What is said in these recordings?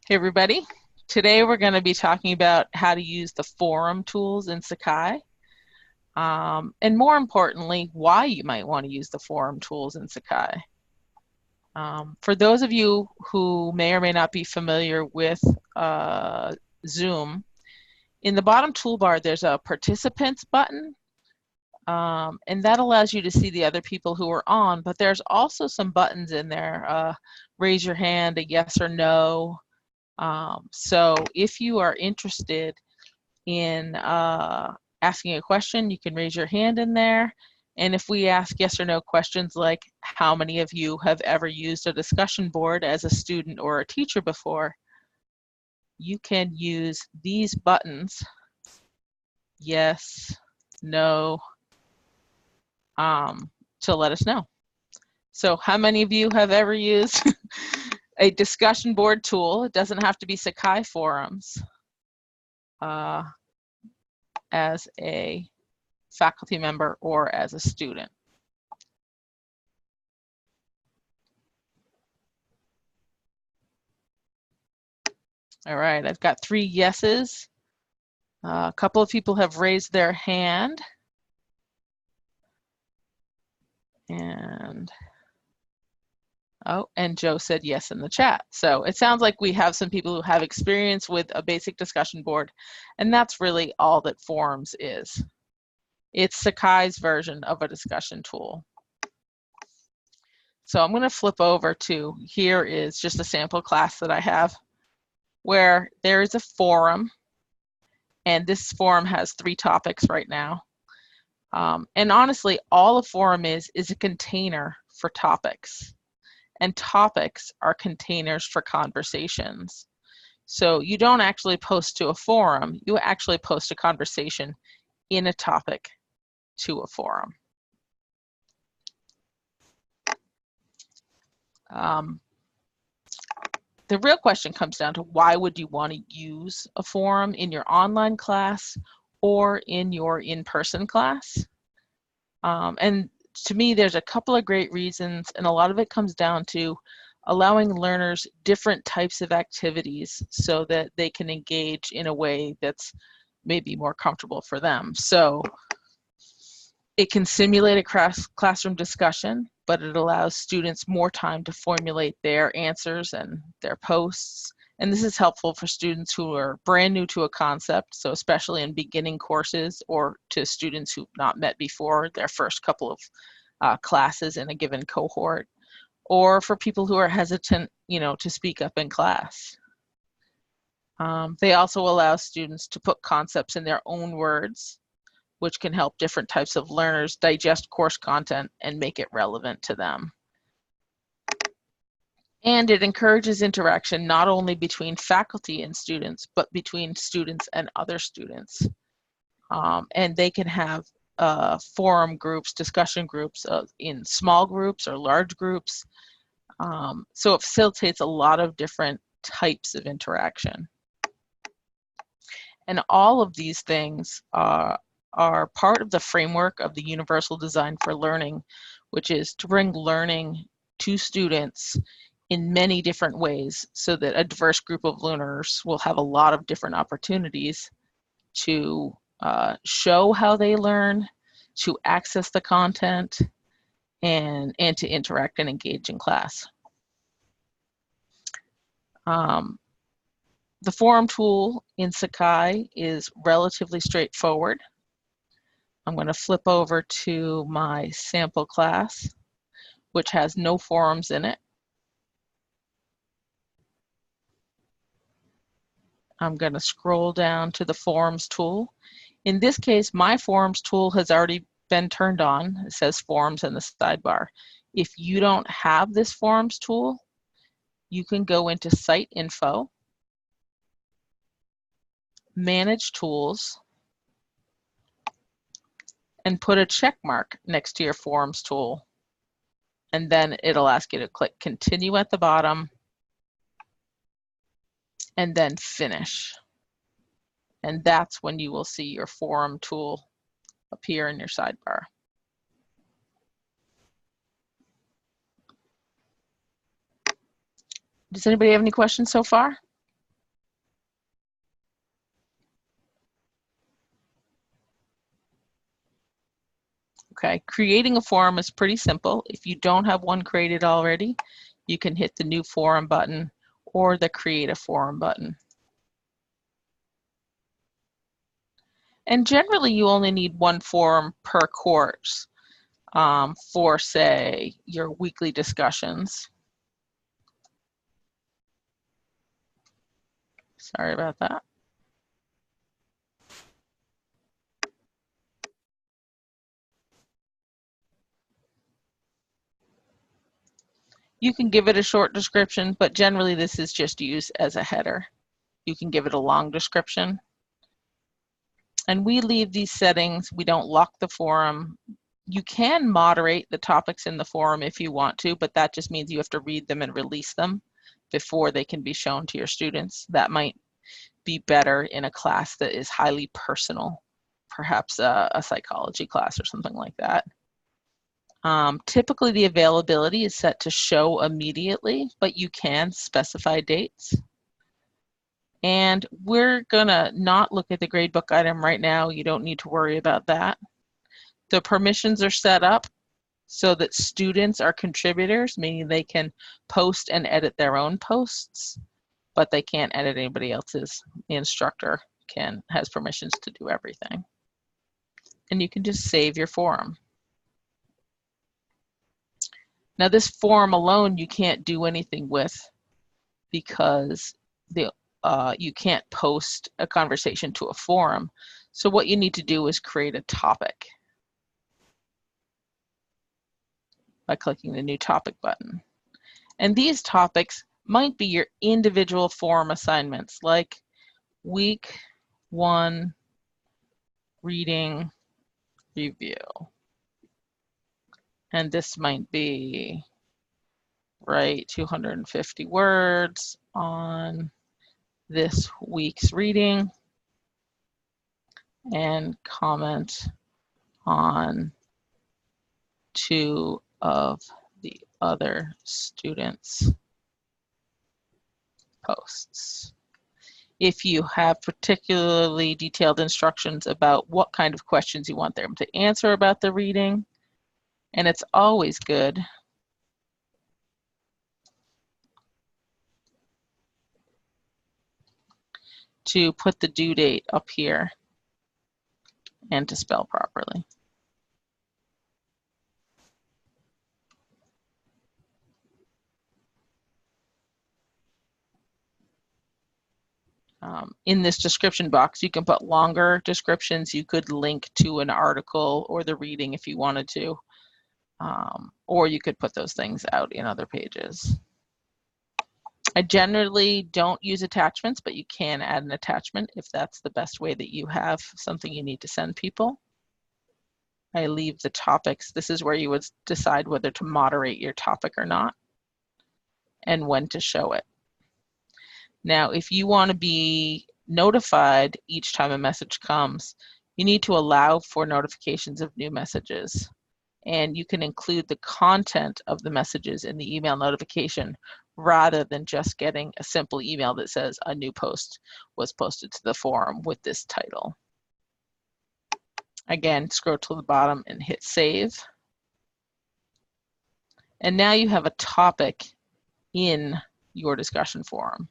Hey everybody, today we're going to be talking about how to use the forum tools in Sakai, and more importantly, why you might want to use the forum tools in Sakai. For those of you who may or may not be familiar with Zoom, in the bottom toolbar there's a participants button, and that allows you to see the other people who are on, but there's also some buttons in there, raise your hand, a yes or no. So if you are interested in asking a question, you can raise your hand in there. And if we ask yes or no questions like how many of you have ever used a discussion board as a student or a teacher before, you can use these buttons, yes, no, to let us know. So how many of you have ever used a discussion board tool? It doesn't have to be Sakai forums. As a faculty member or as a student. All right, I've got 3 yeses. A couple of people have raised their hand. And Joe said yes in the chat. So it sounds like we have some people who have experience with a basic discussion board, and that's really all that forums is. It's Sakai's version of a discussion tool. So I'm going to flip over to, here is just a sample class that I have where there is a forum, and this forum has 3 topics right now. And honestly, all a forum is a container for topics. And topics are containers for conversations. So you don't actually post to a forum, you actually post a conversation in a topic to a forum. The real question comes down to why would you want to use a forum in your online class or in your in-person class? And to me, there's a couple of great reasons, and a lot of it comes down to allowing learners different types of activities so that they can engage in a way that's maybe more comfortable for them. So it can simulate a classroom discussion, but it allows students more time to formulate their answers and their posts. And this is helpful for students who are brand new to a concept, so especially in beginning courses or to students who've not met before, their first couple of classes in a given cohort, or for people who are hesitant, to speak up in class. They also allow students to put concepts in their own words, which can help different types of learners digest course content and make it relevant to them. And it encourages interaction not only between faculty and students, but between students and other students. And they can have forum groups, discussion groups in small groups or large groups. So it facilitates a lot of different types of interaction. And all of these things are part of the framework of the Universal Design for Learning, which is to bring learning to students in many different ways so that a diverse group of learners will have a lot of different opportunities to show how they learn, to access the content, and to interact and engage in class. The forum tool in Sakai is relatively straightforward. I'm going to flip over to my sample class, which has no forums in it. I'm going to scroll down to the forums tool. In this case, my forums tool has already been turned on. It says forums in the sidebar. If you don't have this forums tool, you can go into Site Info, Manage Tools, and put a check mark next to your forums tool. And then it'll ask you to click Continue at the bottom, and then Finish. And that's when you will see your forum tool appear in your sidebar. Does anybody have any questions so far? Okay, creating a forum is pretty simple. If you don't have one created already, you can hit the new forum button or the create a forum button. And generally you only need one forum per course for, say, your weekly discussions. Sorry about that. You can give it a short description, but generally this is just used as a header. You can give it a long description. And we leave these settings. We don't lock the forum. You can moderate the topics in the forum if you want to, but that just means you have to read them and release them before they can be shown to your students. That might be better in a class that is highly personal, perhaps a psychology class or something like that. Typically the availability is set to show immediately, but you can specify dates. And we're gonna not look at the gradebook item right now. You don't need to worry about that. The permissions are set up so that students are contributors, meaning they can post and edit their own posts, but they can't edit anybody else's. The instructor has permissions to do everything. And you can just save your forum. Now this forum alone you can't do anything with because you can't post a conversation to a forum. So what you need to do is create a topic by clicking the new topic button. And these topics might be your individual forum assignments, like week 1 reading review. And this might be write 250 words on this week's reading and comment on 2 of the other students' posts. If you have particularly detailed instructions about what kind of questions you want them to answer about the reading, and it's always good to put the due date up here and to spell properly. In this description box, you can put longer descriptions. You could link to an article or the reading if you wanted to, or you could put those things out in other pages. I generally don't use attachments, but you can add an attachment if that's the best way that you have something you need to send people. I leave the topics. This is where you would decide whether to moderate your topic or not and when to show it. Now, if you want to be notified each time a message comes, you need to allow for notifications of new messages. And you can include the content of the messages in the email notification rather than just getting a simple email that says a new post was posted to the forum with this title. Again, scroll to the bottom and hit save. And now you have a topic in your discussion forum.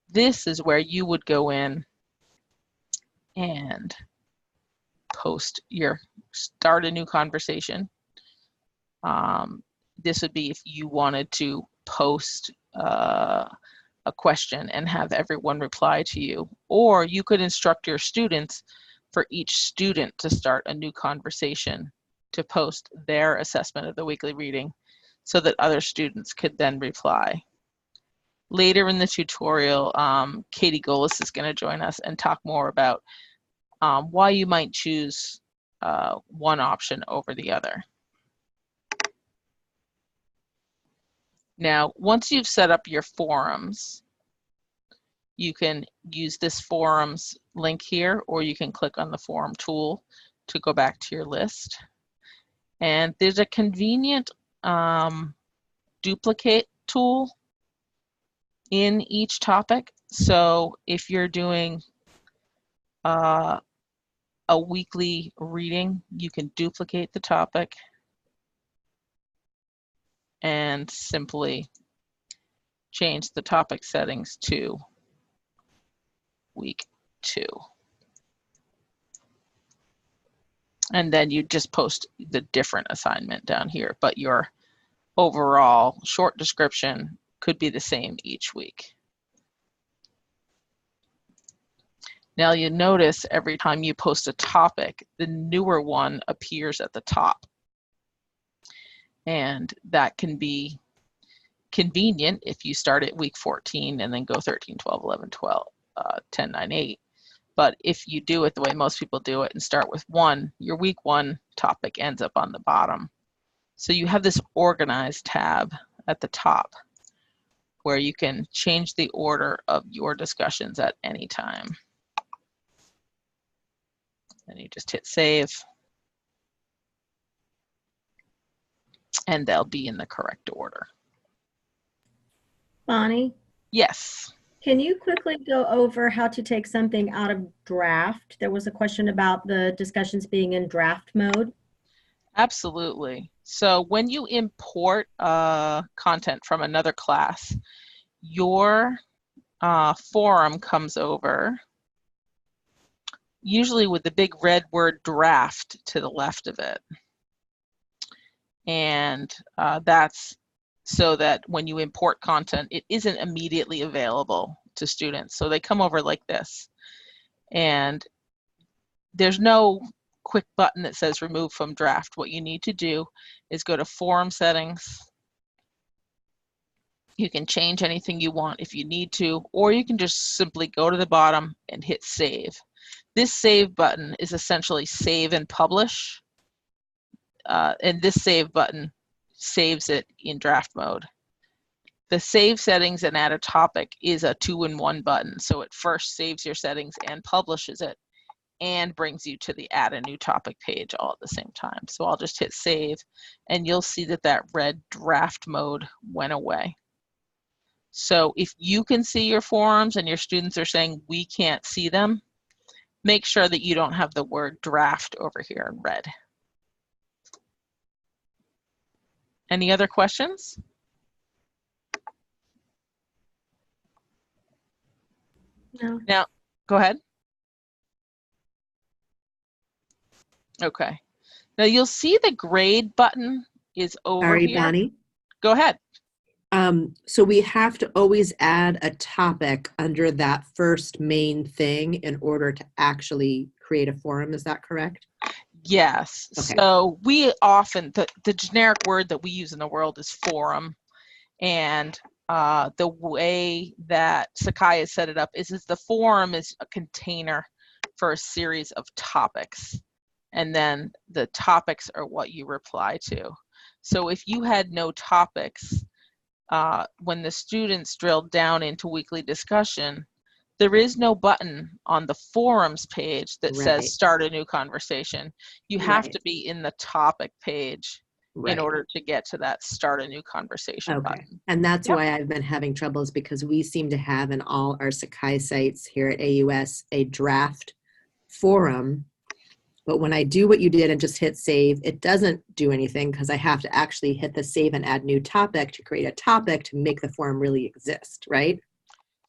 This is where you would go in and start a new conversation. This would be if you wanted to post a question and have everyone reply to you, or you could instruct your students for each student to start a new conversation to post their assessment of the weekly reading so that other students could then reply. Later in the tutorial, Katie Golis is going to join us and talk more about why you might choose one option over the other. Now, once you've set up your forums, you can use this forums link here, or you can click on the forum tool to go back to your list. And there's a convenient duplicate tool in each topic. So if you're doing a weekly reading, you can duplicate the topic and simply change the topic settings to week 2. And then you just post the different assignment down here, but your overall short description could be the same each week. Now you notice every time you post a topic, the newer one appears at the top. And that can be convenient if you start at week 14 and then go 13, 12, 11, 12, 10, 9, 8. But if you do it the way most people do it and start with 1, your week 1 topic ends up on the bottom. So you have this organized tab at the top where you can change the order of your discussions at any time. And you just hit save. And they'll be in the correct order. Bonnie? Yes. Can you quickly go over how to take something out of draft? There was a question about the discussions being in draft mode. Absolutely. So when you import content from another class, your forum comes over, usually with the big red word draft to the left of it. And that's so that when you import content, it isn't immediately available to students. So they come over like this. And there's no quick button that says remove from draft. What you need to do is go to forum settings. You can change anything you want if you need to, or you can just simply go to the bottom and hit save. This save button is essentially save and publish. And this save button saves it in draft mode. The save settings and add a topic is a 2-in-1 button. So it first saves your settings and publishes it and brings you to the add a new topic page all at the same time. So I'll just hit save and you'll see that that red draft mode went away. So if you can see your forums and your students are saying we can't see them, make sure that you don't have the word draft over here in red. Any other questions? No. Now, go ahead. Okay. Now you'll see the grade button is over here. Bonnie. Go ahead. So we have to always add a topic under that first main thing in order to actually create a forum. Is that correct? Yes. Okay. So we often, the generic word that we use in the world is forum. And the way that Sakai has set it up is the forum is a container for a series of topics. And then the topics are what you reply to. So if you had no topics, when the students drilled down into weekly discussion, there is no button on the forums page that says start a new conversation. You have to be in the topic page in order to get to that start a new conversation button. And that's why I've been having troubles, because we seem to have in all our Sakai sites here at AUS a draft forum. But when I do what you did and just hit save, it doesn't do anything because I have to actually hit the save and add new topic to create a topic to make the forum really exist, right?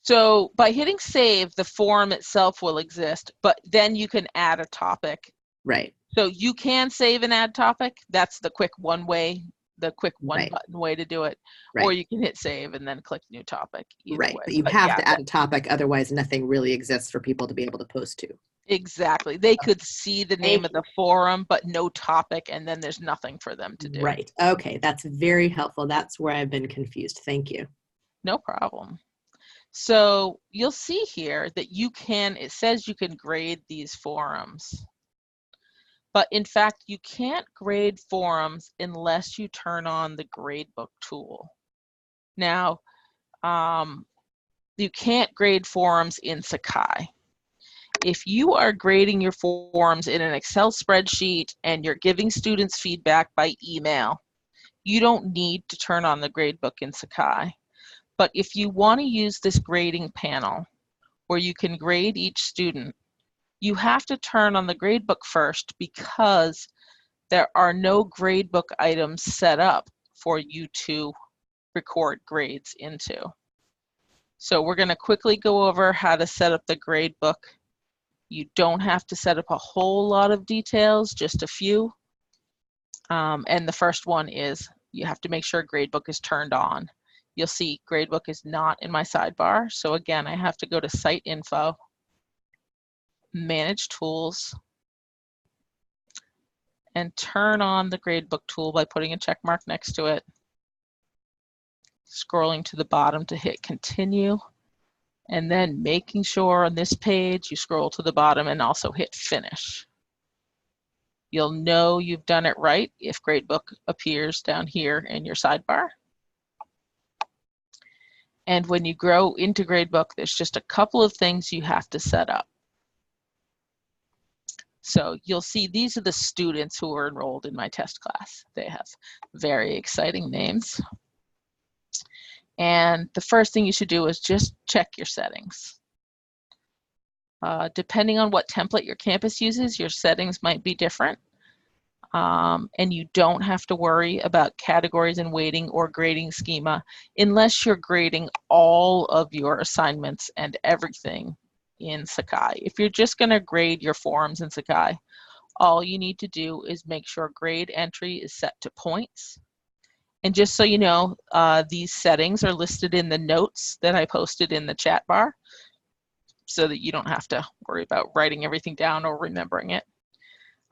So by hitting save, the forum itself will exist, but then you can add a topic. Right. So you can save and add topic. That's the quick one way, the quick one button way to do it. Or you can hit save and then click new topic. Either way. But you have to add a topic, otherwise nothing really exists for people to be able to post to. Exactly. They could see the name of the forum, but no topic, and then there's nothing for them to do. Right. Okay. That's very helpful. That's where I've been confused. Thank you. No problem. So you'll see here that you can, it says you can grade these forums. But in fact, you can't grade forums unless you turn on the Gradebook tool. Now, you can't grade forums in Sakai. If you are grading your forums in an Excel spreadsheet and you're giving students feedback by email, you don't need to turn on the Gradebook in Sakai. But if you want to use this grading panel where you can grade each student, You have to turn on the gradebook first because there are no gradebook items set up for you to record grades into. So we're going to quickly go over how to set up the gradebook. You don't have to set up a whole lot of details, just a few. And the first one is you have to make sure gradebook is turned on. You'll see gradebook is not in my sidebar. So again, I have to go to Site Info, Manage Tools, and turn on the gradebook tool by putting a check mark next to it. Scrolling to the bottom to hit Continue, and then making sure on this page you scroll to the bottom and also hit Finish. You'll know you've done it right if gradebook appears down here in your sidebar. And when you grow into gradebook, there's just a couple of things you have to set up. So you'll see these are the students who are enrolled in my test class. They have very exciting names. And the first thing you should do is just check your settings. Depending on what template your campus uses, your settings might be different. And you don't have to worry about categories and weighting or grading schema unless you're grading all of your assignments and everything in Sakai. If you're just going to grade your forums in Sakai, all you need to do is make sure grade entry is set to points. And just so you know, these settings are listed in the notes that I posted in the chat bar so that you don't have to worry about writing everything down or remembering it.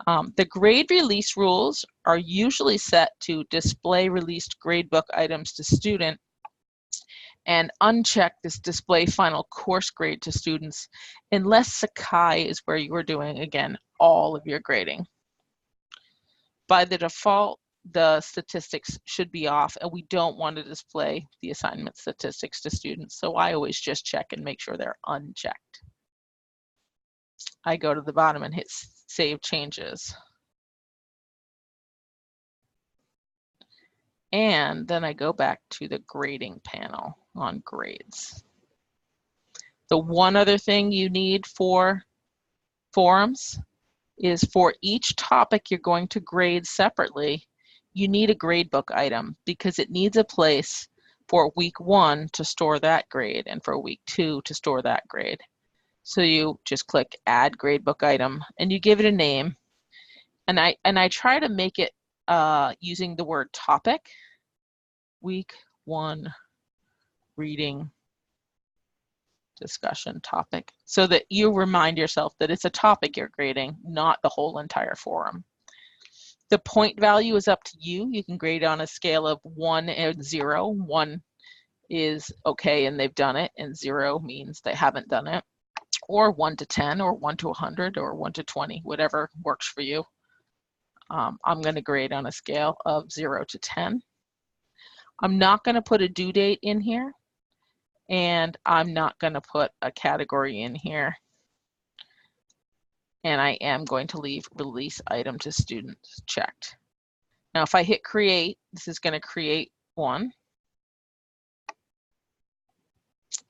The grade release rules are usually set to display released gradebook items to student and uncheck this display final course grade to students unless Sakai is where you are doing, again, all of your grading. By the default, the statistics should be off and we don't want to display the assignment statistics to students. So I always just check and make sure they're unchecked. I go to the bottom and hit Save Changes. And then I go back to the grading panel on grades. The one other thing you need for forums is for each topic you're going to grade separately, you need a gradebook item because it needs a place for week 1 to store that grade and for week 2 to store that grade. So you just click Add Gradebook Item and you give it a name. And I try to make it using the word topic. Week 1 reading discussion topic, so that you remind yourself that it's a topic you're grading, not the whole entire forum. The point value is up to you. You can grade on a scale of 1 and 0. 1 is okay and they've done it, and 0 means they haven't done it. Or 1 to 10, or 1 to 100, or 1 to 20, whatever works for you. I'm going to grade on a scale of 0 to 10. I'm not going to put a due date in here, and I'm not going to put a category in here. And I am going to leave release item to students checked. Now, if I hit create, this is going to create one.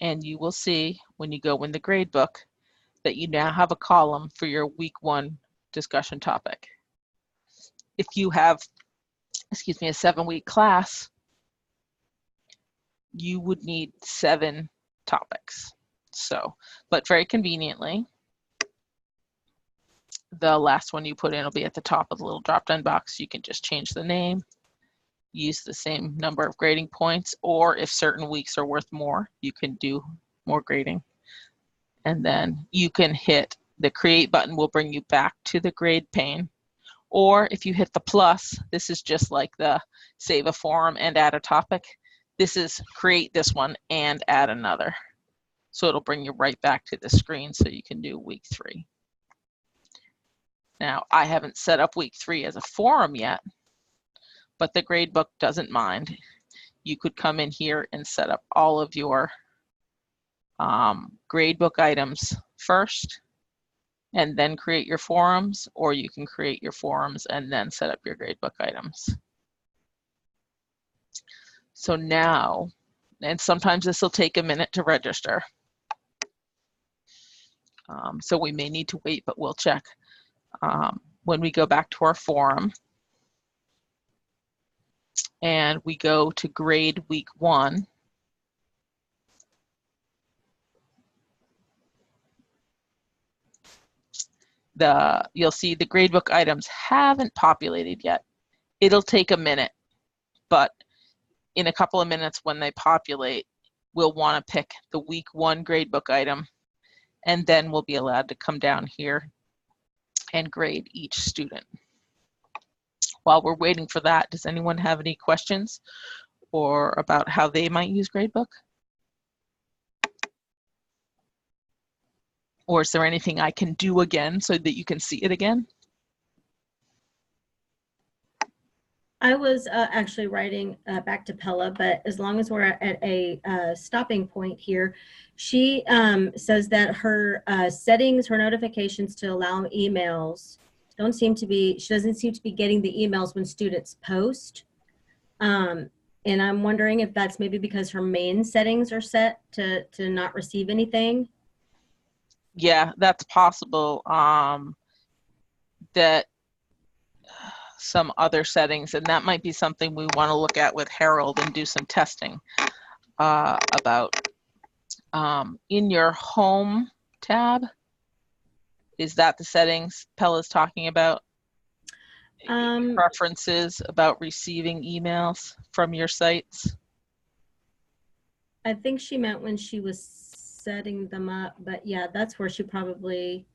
And you will see when you go in the gradebook that you now have a column for your week 1 discussion topic. If you have, a 7-week class, you would need 7 topics. So, but very conveniently, the last one you put in will be at the top of the little drop-down box. You can just change the name, use the same number of grading points, or if certain weeks are worth more, you can do more grading. And then you can hit the create button will bring you back to the grade pane. Or if you hit the plus, this is just like the save a forum and add a topic. This is create this one and add another. So it'll bring you right back to the screen so you can do week 3. Now, I haven't set up week 3 as a forum yet, but the gradebook doesn't mind. You could come in here and set up all of your gradebook items first and then create your forums, or you can create your forums and then set up your gradebook items. So now, and sometimes this will take a minute to register. So we may need to wait, but we'll check. When we go back to our forum and we go to grade week 1, you'll see the gradebook items haven't populated yet. It'll take a minute, but in a couple of minutes when they populate, we'll want to pick the week 1 gradebook item, and then we'll be allowed to come down here and grade each student. While we're waiting for that, does anyone have any questions or about how they might use Gradebook? Or is there anything I can do again so that you can see it again? I was actually writing back to Pella, but as long as we're at a stopping point here, she says that her settings, her notifications to allow emails don't seem to be, she doesn't seem to be getting the emails when students post. And I'm wondering if that's maybe because her main settings are set to not receive anything. Yeah, that's possible. That some other settings, and that might be something we want to look at with Harold and do some testing about. In your home tab, is that the settings Pella's talking about? Preferences about receiving emails from your sites? I think she meant when she was setting them up, but yeah, that's where she probably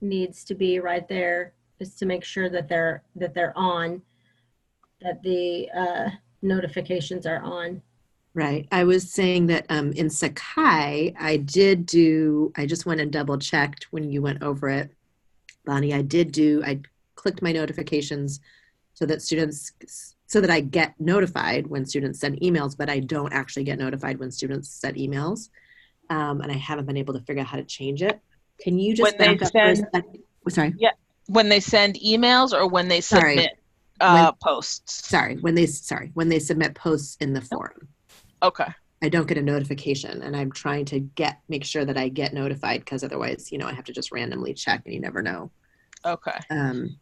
needs to be right there, is to make sure that they're on, that the notifications are on. Right. I was saying that in Sakai, I just went and double checked when you went over it, Bonnie. I clicked my notifications so that I get notified when students send emails, but I don't actually get notified when students send emails. And I haven't been able to figure out how to change it. Can you just back up for a second? Sorry. Yeah. When they send emails or when they submit posts? Sorry. When they submit posts in the forum. Okay. I don't get a notification, and I'm trying to make sure that I get notified, because otherwise, I have to just randomly check, and you never know. Okay.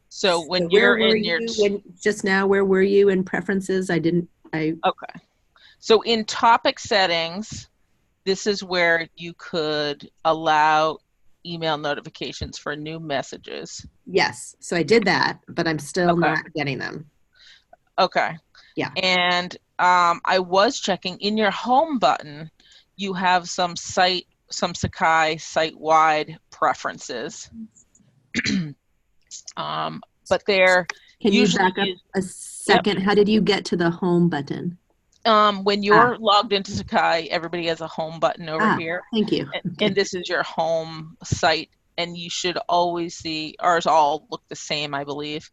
So when you're in your just now, where were you in preferences? Okay. So in topic settings, this is where you could allow email notifications for new messages. Yes. So I did that, but I'm still not getting them. Okay. Yeah. And I was checking in your home button, you have some Sakai site-wide preferences. But they're Can you usually back up a second? Yep. How did you get to the home button? When you're logged into Sakai, everybody has a home button over here. Thank you. And this is your home site, and you should always see, ours all look the same, I believe.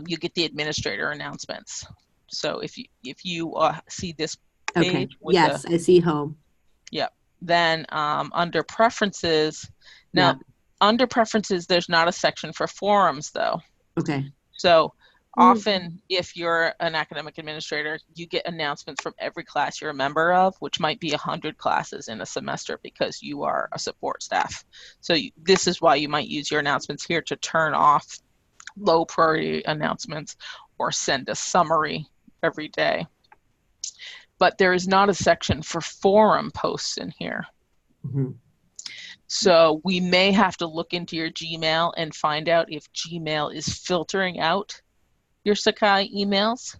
You get the administrator announcements. So if you see this page, yes, I see home. Yep. Then under preferences, now under preferences, there's not a section for forums though. Okay. So often, if you're an academic administrator, you get announcements from every class you're a member of, which might be 100 classes in a semester because you are a support staff. So this is why you might use your announcements here to turn off low priority announcements or send a summary every day. But there is not a section for forum posts in here. Mm-hmm. So we may have to look into your Gmail and find out if Gmail is filtering out your Sakai emails,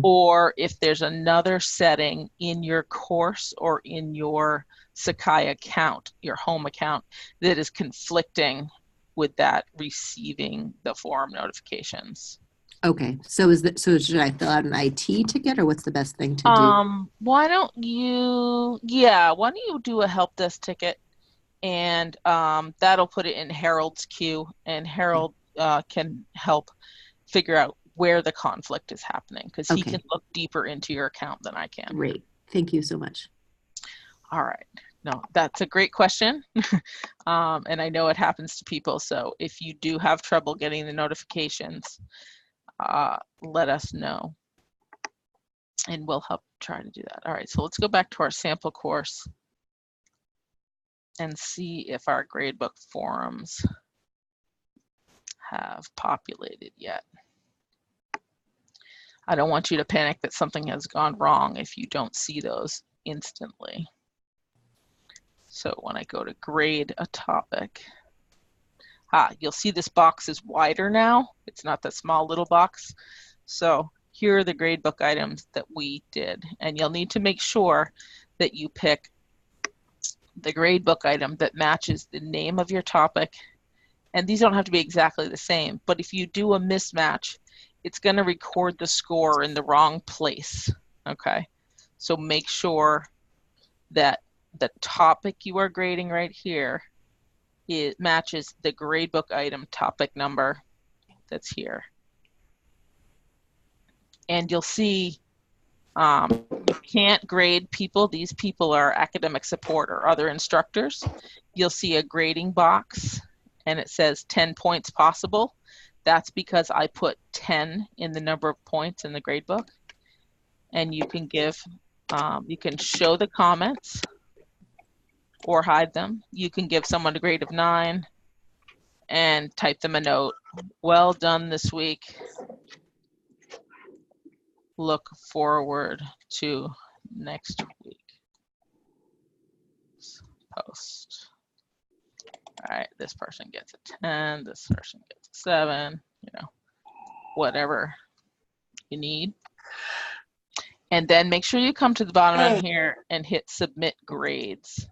or if there's another setting in your course or in your Sakai account, your home account, that is conflicting with that receiving the forum notifications. Okay, so should I fill out an IT ticket, or what's the best thing to do? Why don't you do a help desk ticket, and that'll put it in Harold's queue, and Harold can help figure out where the conflict is happening, because he can look deeper into your account than I can. Great, thank you so much. All right. No, that's a great question. And I know it happens to people. So if you do have trouble getting the notifications, let us know and we'll help try to do that. All right, so let's go back to our sample course. and see if our gradebook forums have populated yet. I don't want you to panic that something has gone wrong if you don't see those instantly. So when I go to grade a topic, you'll see this box is wider now. It's not that small little box. So here are the gradebook items that we did. And you'll need to make sure that you pick the gradebook item that matches the name of your topic. And these don't have to be exactly the same, but if you do a mismatch, it's going to record the score in the wrong place. Okay, so make sure that the topic you are grading right here, it matches the gradebook item topic number that's here. And you'll see you can't grade people. These people are academic support or other instructors. You'll see a grading box and it says 10 points possible. That's because I put 10 in the number of points in the gradebook. And you can give, you can show the comments or hide them. You can give someone a grade of 9 and type them a note. Well done this week. Look forward to next week post. All right, this person gets a 10, this person gets a 7, you know, whatever you need. And then make sure you come to the bottom of here and hit submit grades.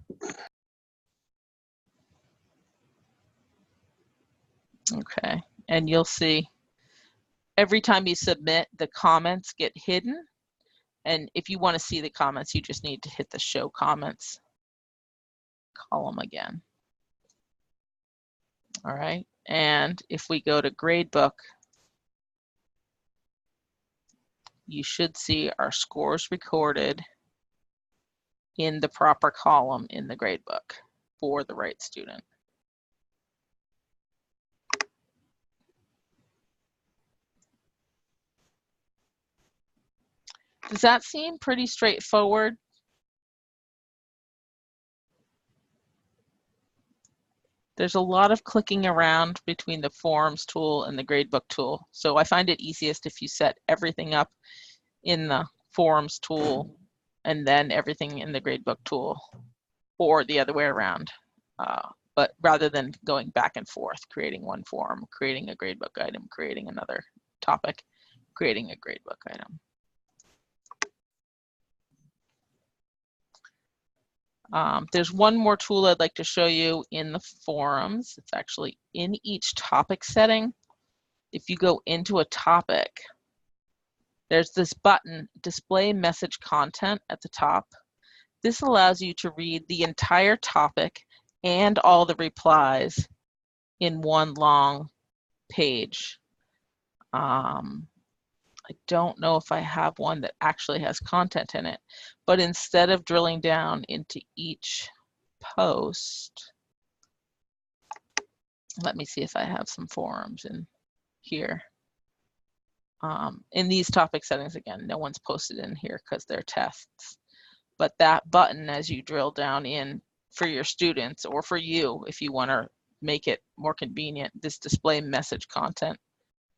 Okay, and you'll see every time you submit, the comments get hidden. And if you want to see the comments, you just need to hit the show comments column again. All right, and if we go to gradebook, you should see our scores recorded in the proper column in the gradebook for the right student. Does that seem pretty straightforward? There's a lot of clicking around between the forums tool and the gradebook tool. So I find it easiest if you set everything up in the forums tool and then everything in the gradebook tool, or the other way around. But rather than going back and forth, creating one forum, creating a gradebook item, creating another topic, creating a gradebook item. There's one more tool I'd like to show you in the forums. It's actually in each topic setting. If you go into a topic, there's this button, display message content at the top. This allows you to read the entire topic and all the replies in one long page. I don't know if I have one that actually has content in it, but instead of drilling down into each post, let me see if I have some forums in here. In these topic settings, again, no one's posted in here because they're tests, but that button, as you drill down in for your students or for you, if you want to make it more convenient, this display message content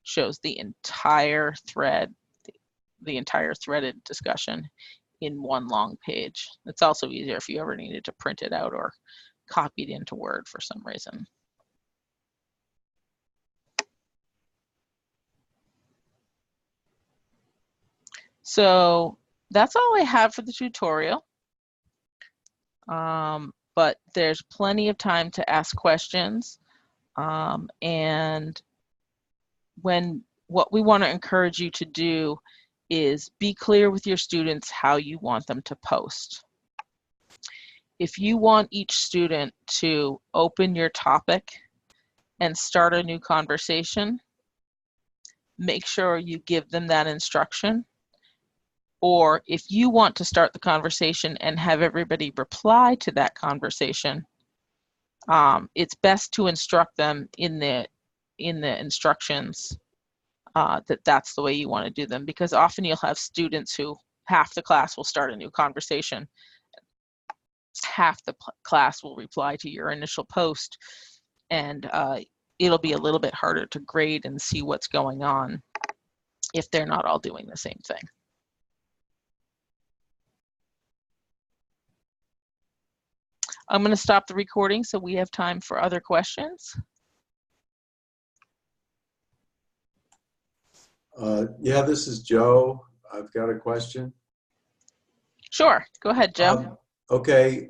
shows the entire thread, the entire threaded discussion in one long page. It's also easier if you ever needed to print it out or copy it into Word for some reason. So that's all I have for the tutorial. But there's plenty of time to ask questions. And what we want to encourage you to do is be clear with your students how you want them to post. If you want each student to open your topic and start a new conversation, make sure you give them that instruction. Or if you want to start the conversation and have everybody reply to that conversation, it's best to instruct them in the instructions that's the way you want to do them, because often you'll have students who half the class will start a new conversation half the class will reply to your initial post, and it'll be a little bit harder to grade and see what's going on if they're not all doing the same thing. I'm going to stop the recording so we have time for other questions. Yeah, this is Joe. I've got a question. Sure, go ahead, Joe. Okay,